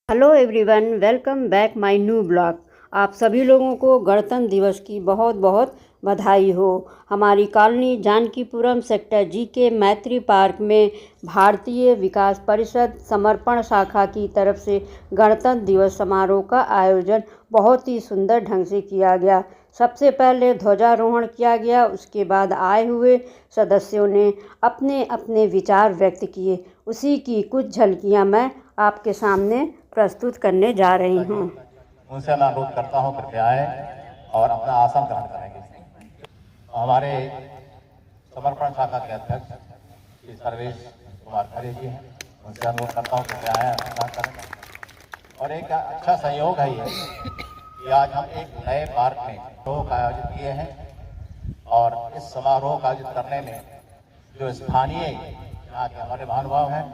Hello everyone, welcome back my new blog. आप सभी लोगों को गणतंत्र दिवस की बहुत बहुत बधाई हो। हमारी कॉलोनी जानकीपुरम सेक्टर जी के मैत्री पार्क में भारतीय विकास परिषद समर्पण शाखा की तरफ से गणतंत्र दिवस समारोह का आयोजन बहुत ही सुंदर ढंग से किया गया। सबसे पहले ध्वजारोहण किया गया, उसके बाद आए हुए सदस्यों ने अपने अपने विचार व्यक्त किए। उसी की कुछ झलकियां मैं आपके सामने प्रस्तुत करने जा रही हूँ। उनसे मैं अनुरोध करता हूँ कृपया आए और अपना आसन ग्रहण करेंगे। हमारे समर्पण शाखा के अध्यक्ष श्री सर्वेश कुमार खरे जी हैं, उनसे अनुरोध करता हूँ कृपया आए ग्रहण करें। और एक अच्छा संयोग है ये कि आज हम एक नए पार्क में समारोह का आयोजित किए हैं और इस समारोह का आयोजित करने में जो स्थानीय यहाँ के हमारे महानुभाव हैं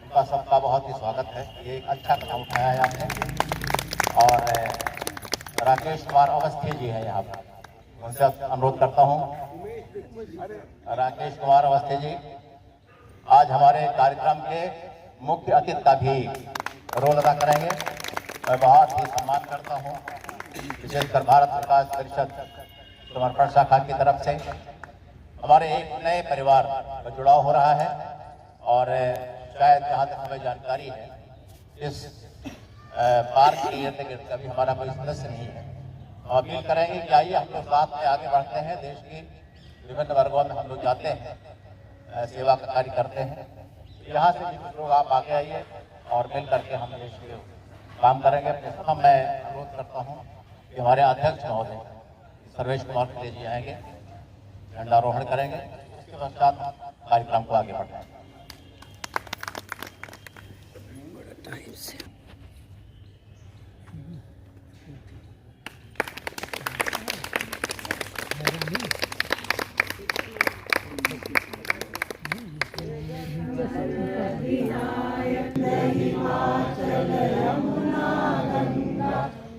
उनका सबका बहुत ही स्वागत है। ये एक अच्छा कदम उठाया है आपने। और राकेश कुमार अवस्थी जी हैं यहाँ पर, उनसे अनुरोध करता हूँ। राकेश कुमार अवस्थी जी आज हमारे कार्यक्रम के मुख्य अतिथि का भी रोल अदा करेंगे। मैं बहुत ही सम्मान करता हूँ, विशेषकर भारत विकास परिषद समर्पण शाखा की तरफ से हमारे एक नए परिवार का जुड़ाव हो रहा है। और शायद जहाँ तक हमें जानकारी है इस पार्क के इर्द गिर्द कभी हमारा कोई सदस्य नहीं है। हम अपील करेंगे कि आइए हम लोग साथ में आगे बढ़ते हैं। देश की विभिन्न वर्गों में हम लोग जाते हैं, सेवा का कार्य करते हैं। यहाँ से भी कुछ लोग आप आगे आइए और मिल करके हम देश के काम करेंगे। हम मैं अनुरोध करता हूँ कि हमारे अध्यक्ष महोदय सर्वेश कुमार खरे जी आएंगे, झंडारोहण करेंगे, उसके पश्चात कार्यक्रम को आगे बढ़ाएंगे।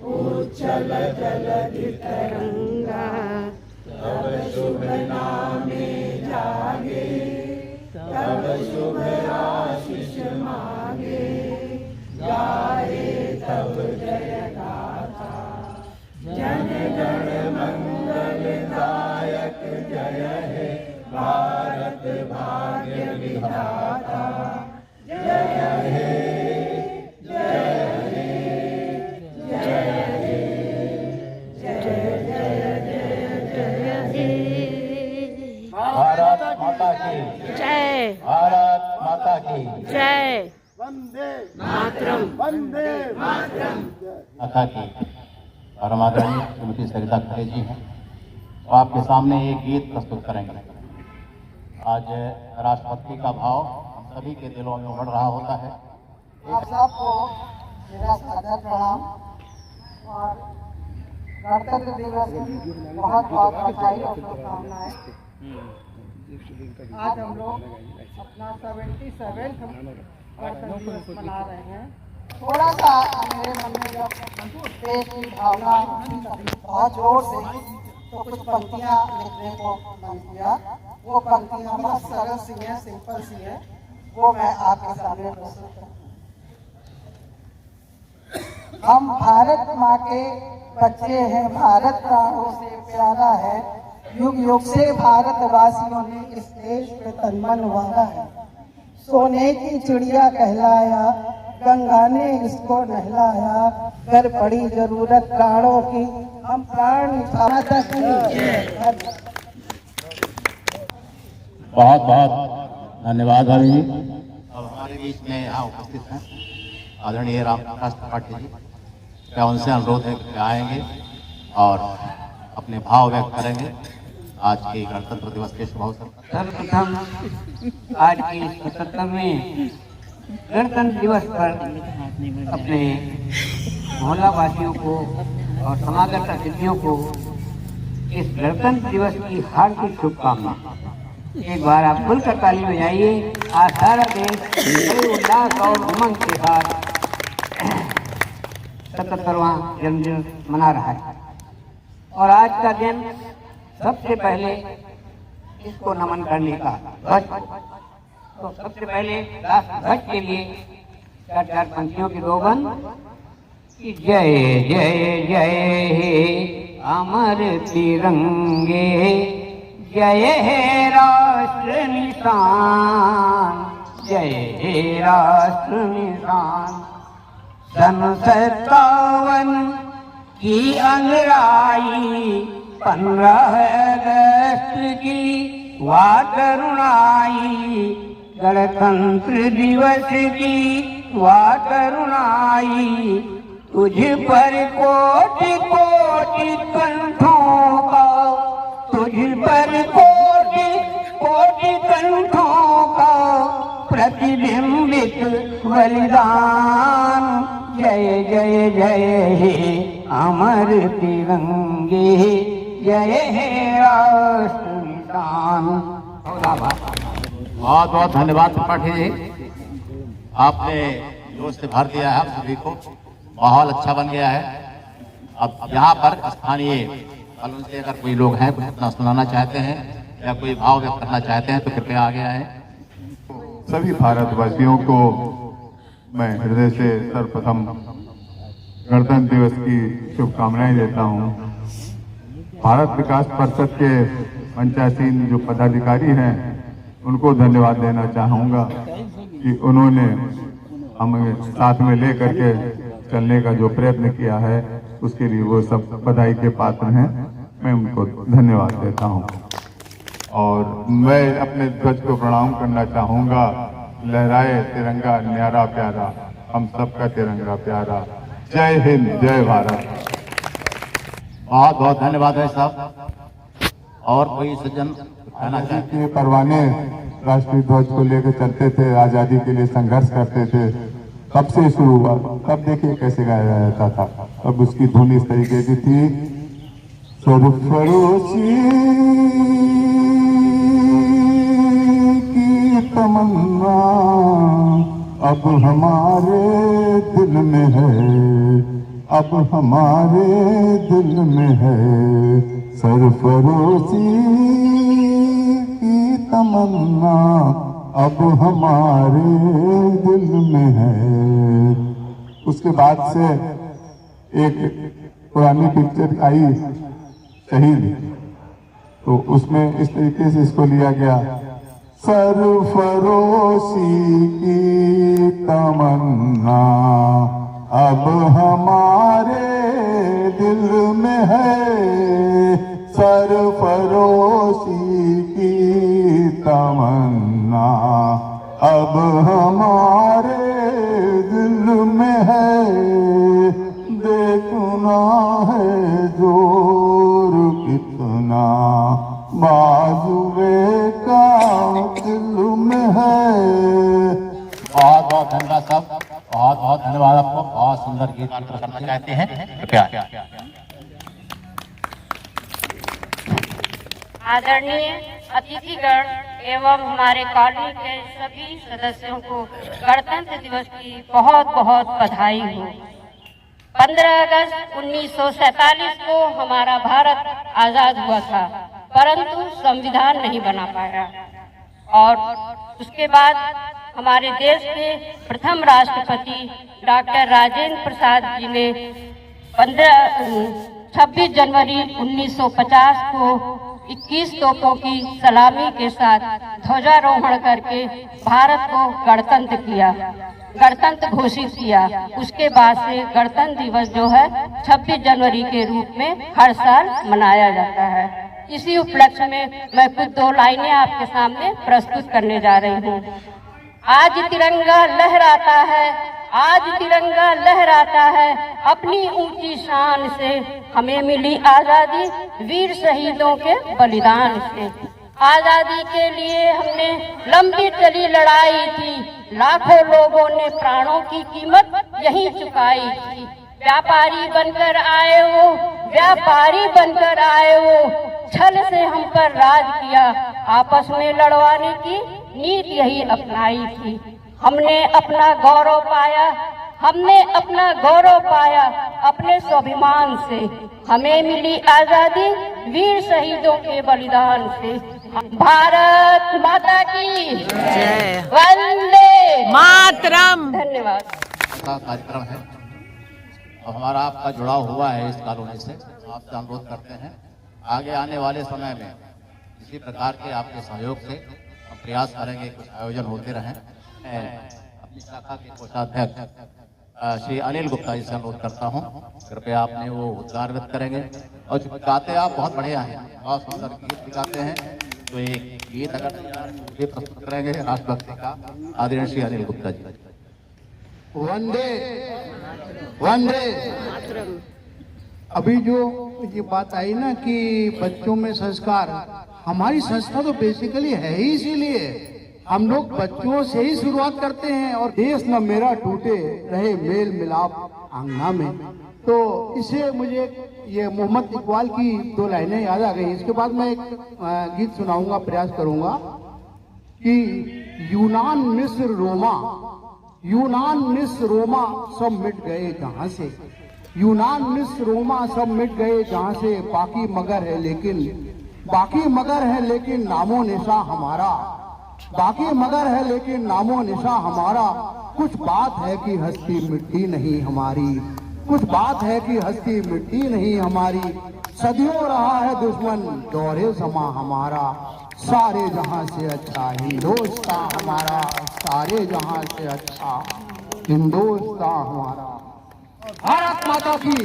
उज्जल जलधि तरंगा तब शुभ नामे जागे, तब शुभ आशीष मांगे, गाए तब जय गाथा। जन गण मंगल दायक जय हे भारत भाग्य विधाता। जय हे भारत माता की जय। वंदे मातरम। वंदे मातरम। माता की। और हमारे श्रीमती सरिता खरे जी हैं, तो आपके सामने एक गीत प्रस्तुत करेंगे। आज राष्ट्रभक्ति का भाव हम सभी के दिलों में उमड़ रहा होता है। आप सबको मेरा सादर प्रणाम और गणतंत्र दिवस की बहुत बहुत बधाई और शुभकामनाएं। आज हम लोग अपना 77वां गणतंत्र दिवस मना रहे हैं। थोड़ा सा मेरे मन में जब देश की भावना बहुत जोर से तो कुछ पंक्तियां लिखने को मन किया। वो पंक्तियां बहुत सरल सी हैं, सिंपल सी हैं, वो मैं आपके सामने प्रस्तुत करूं। हम भारत माँ के बच्चे हैं, भारत प्राणों से प्यारा है। युग युग से भारतवासियों ने इस देश पे तन मन वारा है। सोने की चिड़िया कहलाया, गंगा ने इसको नहलाया। कर पड़ी जरूरत प्राणों की, हम प्राण निभाना तक। बहुत बहुत धन्यवाद हरि जी। और हमारे बीच में यहाँ उपस्थित हैं आदरणीय राम प्रकाश त्रिपाठी जी। क्या उनसे अनुरोध है कि आएंगे और अपने भाव व्यक्त करेंगे आज के गणतंत्र दिवस के शुभ अवसर पर। सर्वप्रथम आज के 77वें गणतंत्र दिवस पर अपने मोहल्ला वासियों को और समागत अतिथियों को इस गणतंत्र दिवस की हार्दिक शुभकामना। एक बार आप खुलकर ताली बजाइए। आज सारा देश बड़े उल्लास और उमंग के साथ 77वां जन्मदिन मना रहा है। और आज का दिन सबसे पहले इसको नमन करने का ध्वज तो सबसे पहले राष्ट्रध्वज के लिए चार चार पंक्तियों के दो बंद कि जय जय जय हे अमर तिरंगे, जय हे राष्ट्र निशान, जय हे राष्ट्र निशान। सन 57 की अंगड़ाई, 15 अगस्त की वाटरुणाई, गणतंत्र दिवस की वाटरुणाई। तुझ पर कोटि कोटि कंठों का, तुझ पर कोटि कोटि कंठों का प्रतिबिंबित बलिदान। जय जय जय हे अमर तिरंगे, जय हे राष्ट्र निशान। बहुत बहुत धन्यवाद त्रिपाठी जी, आपने जोश से भर दिया है हम सभी को। माहौल अच्छा बन गया है। अब यहाँ पर स्थानीय फलों से अगर कोई लोग हैं कुछ अपना सुनाना चाहते हैं या कोई भाव व्यक्त करना चाहते हैं तो कृपया आगे आए। सभी भारतवासियों को मैं हृदय से सर्वप्रथम गणतंत्र दिवस की शुभकामनाएं देता हूं। भारत विकास परिषद के पंचायतीन जो पदाधिकारी हैं उनको धन्यवाद देना चाहूँगा कि उन्होंने हमें साथ में ले करके चलने का जो प्रयत्न किया है उसके लिए वो सब बधाई के पात्र हैं। मैं उनको धन्यवाद देता हूँ और मैं अपने ध्वज को प्रणाम करना चाहूँगा। लहराए तिरंगा न्यारा प्यारा, हम सबका तिरंगा प्यारा। जय हिंद, जय भारत। बहुत बहुत धन्यवाद है साहब। और कोई सज्जन कहना चाहते के परवाने राष्ट्रीय ध्वज को लेकर चलते थे, आजादी के लिए संघर्ष करते थे। कब से शुरू हुआ, तब देखिए कैसे गाया जाता था। अब उसकी धुन इस तरीके की थी, सरफरोशी की तमन्ना अब हमारे दिल में है, अब हमारे दिल में है। सरफरोशी की तमन्ना अब हमारे दिल में है। उसके बाद से एक पुरानी पिक्चर आई शहीद, तो उसमें इस तरीके से इसको लिया गया, सरफरोशी की तमन्ना अब हमारे दिल में है। सरफरोशी की तमन्ना अब हमारे दिल में है। देखना है जोर कितना बाजुए का दिल में है। बहुत बहुत धन्यवाद साहब, बहुत बहुत धन्यवाद आपको। बहुत सुंदर गीत करना चाहते हैं कृपया। आदरणीय अतिथिगण एवं हमारे कॉलोनी के सभी सदस्यों को गणतंत्र दिवस की बहुत बहुत बधाई हो। 15 अगस्त 1947 को हमारा भारत आजाद हुआ था, परंतु संविधान नहीं बना पाया और उसके बाद हमारे देश के प्रथम राष्ट्रपति डॉक्टर राजेंद्र प्रसाद जी ने 26 जनवरी 1950 को 21 तोपों की सलामी के साथ ध्वजारोहण करके भारत को गणतंत्र घोषित किया। उसके बाद से गणतंत्र दिवस जो है 26 जनवरी के रूप में हर साल मनाया जाता है। इसी उपलक्ष्य में मैं कुछ 2 लाइनें आपके सामने प्रस्तुत करने जा रही हूँ। आज तिरंगा लहराता है, आज तिरंगा लहराता है, अपनी ऊंची शान से हमें मिली आजादी वीर शहीदों के बलिदान से। आजादी के लिए हमने लंबी चली लड़ाई थी, लाखों लोगों ने प्राणों की कीमत यहीं चुकाई थी। व्यापारी बनकर आए वो, व्यापारी बनकर आए वो, छल से हम पर राज किया, आपस में लड़वाने की नीति यही अपनाई थी। हमने अपना गौरव पाया, हमने अपना गौरव पाया अपने स्वाभिमान से। हमें मिली आजादी वीर शहीदों के बलिदान से। भारत माता की जय, वंदे मातरम। धन्यवाद। सा कार्यक्रम है और हमारा आपका जुड़ाव हुआ है इस कॉलोनी से। आपसे अनुरोध करते हैं आगे आने वाले समय में इसी प्रकार के आपके सहयोग से हम प्रयास करेंगे, कुछ आयोजन होते रहें। मैं अपनी शाखा के कोषाध्यक्ष श्री अनिल गुप्ता जी से अनुरोध करता हूँ, कृपया आपने वो उद्गार व्यक्त करेंगे। और गाते आप बहुत बढ़िया हैं, बहुत सुंदर गीत भी गाते हैं, तो एक गीत अगर ये प्रस्तुत करेंगे राष्ट्रभक्ति का आदरणीय श्री अनिल गुप्ता जी। वंदे वंदे। अभी जो ये बात आई ना कि बच्चों में संस्कार, हमारी संस्था तो बेसिकली है ही इसीलिए हम लोग बच्चों से ही शुरुआत करते हैं। और देश न मेरा टूटे रहे मेल मिलाप आंगना में, तो इसे मुझे ये मोहम्मद इकबाल की 2 लाइनें याद आ गई। इसके बाद मैं एक गीत सुनाऊंगा, प्रयास करूंगा कि यूनान मिस्र रोमा सब मिट गए जहां से, यूनान मिस्र रोमा सब मिट गए जहां से, बाकी मगर है लेकिन नामो निशा हमारा, बाकी मगर है लेकिन नामो निशा हमारा। कुछ बात है कि हस्ती मिट्टी नहीं हमारी, कुछ बात है कि हस्ती मिट्टी नहीं हमारी। सदियों रहा है दुश्मन दौरे समा हमारा, सारे जहां से अच्छा हिंदुस्तान हमारा, सारे जहां से अच्छा हिंदुस्तान हमारा। भारत माता की,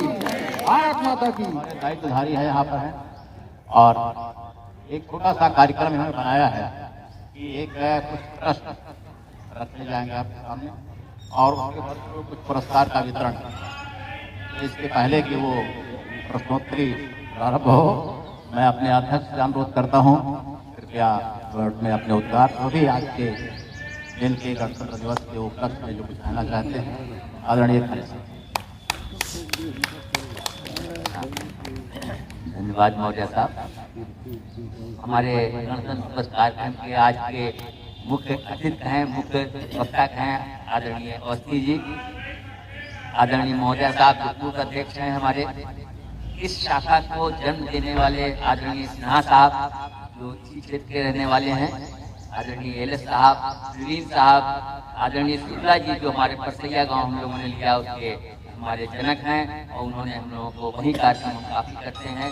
भारत माता की। हमारे दायित्वधारी है यहाँ पर है और एक छोटा सा कार्यक्रम इन्होंने बनाया है कि एक कुछ प्रश्न रखने जाएंगे आपके सामने और उसके बाद कुछ पुरस्कार का वितरण। इसके पहले कि वो प्रश्नोत्तरी प्रारंभ हो, मैं अपने अध्यक्ष से अनुरोध करता हूँ, कृपया में अपने उद्गार को भी आज के दिन के गणतंत्र दिवस के उपलक्ष्य में जो कुछ कहना चाहते हैं आदरणीय खरे साहब। धन्यवाद महोदय साहब। हमारे गणतंत्र दिवस कार्यक्रम के आज के मुख्य अतिथि हैं, मुख्य वक्ता हैं आदरणीय अवस्थी जी, आदरणीय महोदय साहब जो पूर्व अध्यक्ष हैं हमारे। इस शाखा को जन्म देने वाले आदरणीय सिन्हा साहब जो इसी क्षेत्र के रहने वाले हैं, आदरणीय एलएस साहब, प्रवीण साहब, आदरणीय शुक्ला जी जो हमारे परसैया गांव हम लोगों ने लिया उसके हमारे जनक हैं और उन्होंने हम लोगों को वही कार्यक्रम काफी करते हैं।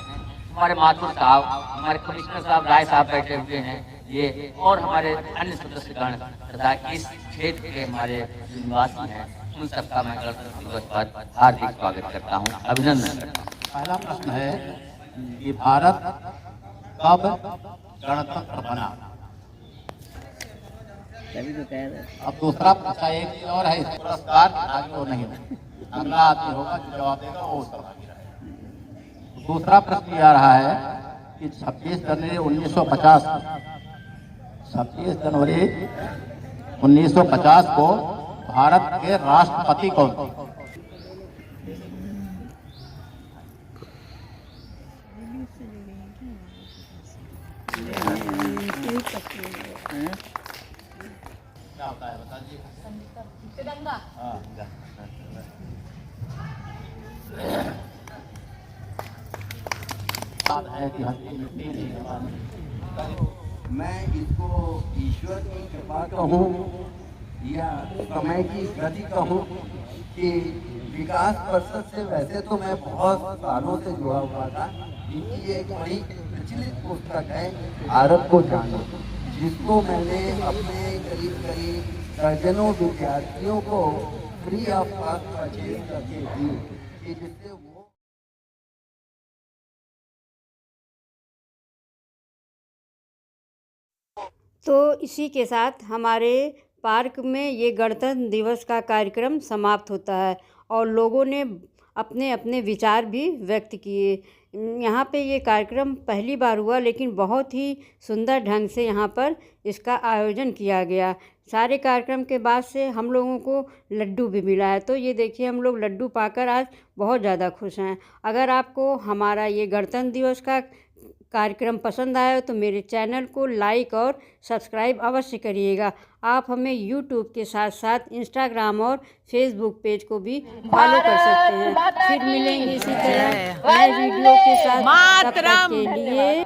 हमारे माथुर साहब, हमारे कमिश्नर साहब राय साहब बैठे हुए हैं ये, और हमारे अन्य सदस्यगण तथा इस क्षेत्र के हमारे निवासी हैं, उन सबका मैं गणतंत्र दिवस पर हार्दिक स्वागत करता हूँ, अभिनंदन करता हूँ। पहला प्रश्न है कि भारत कब गणतंत्र बना? अब दूसरा प्रश्न एक चीज और है, इस पुरस्कार आगे वो नहीं होगा, अगला आदमी होगा जो जवाब देगा वो सहभागी रहेगा। दूसरा प्रश्न यह रहा है कि 26 जनवरी 1950 को भारत के राष्ट्रपति कौन थे? क्या होता है बता दीजिए। है कि मैं इसको ईश्वर की कृपा कहूँ या समय की गति कहूँ कि विकास परिषद से वैसे तो मैं बहुत सालों से जुड़ा हुआ था, क्योंकि ये एक बड़ी प्रचलित पुस्तक है भारत को जानो, जिसको मैंने अपने करीब दर्जनों विद्यार्थियों को फ्री ऑफ कॉस्ट परचेज करके दी कि जिससे वो तो इसी के साथ हमारे पार्क में ये गणतंत्र दिवस का कार्यक्रम समाप्त होता है और लोगों ने अपने अपने विचार भी व्यक्त किए। यहाँ पे ये कार्यक्रम पहली बार हुआ, लेकिन बहुत ही सुंदर ढंग से यहाँ पर इसका आयोजन किया गया। सारे कार्यक्रम के बाद से हम लोगों को लड्डू भी मिला है, तो ये देखिए हम लोग लड्डू पाकर आज बहुत ज़्यादा खुश हैं। अगर आपको हमारा ये गणतंत्र दिवस का कार्यक्रम पसंद आया तो मेरे चैनल को लाइक और सब्सक्राइब अवश्य करिएगा। आप हमें यूट्यूब के साथ साथ इंस्टाग्राम और फेसबुक पेज को भी फॉलो कर सकते हैं। फिर मिलेंगे इसी तरह नए वीडियो के साथ, तब तक के लिए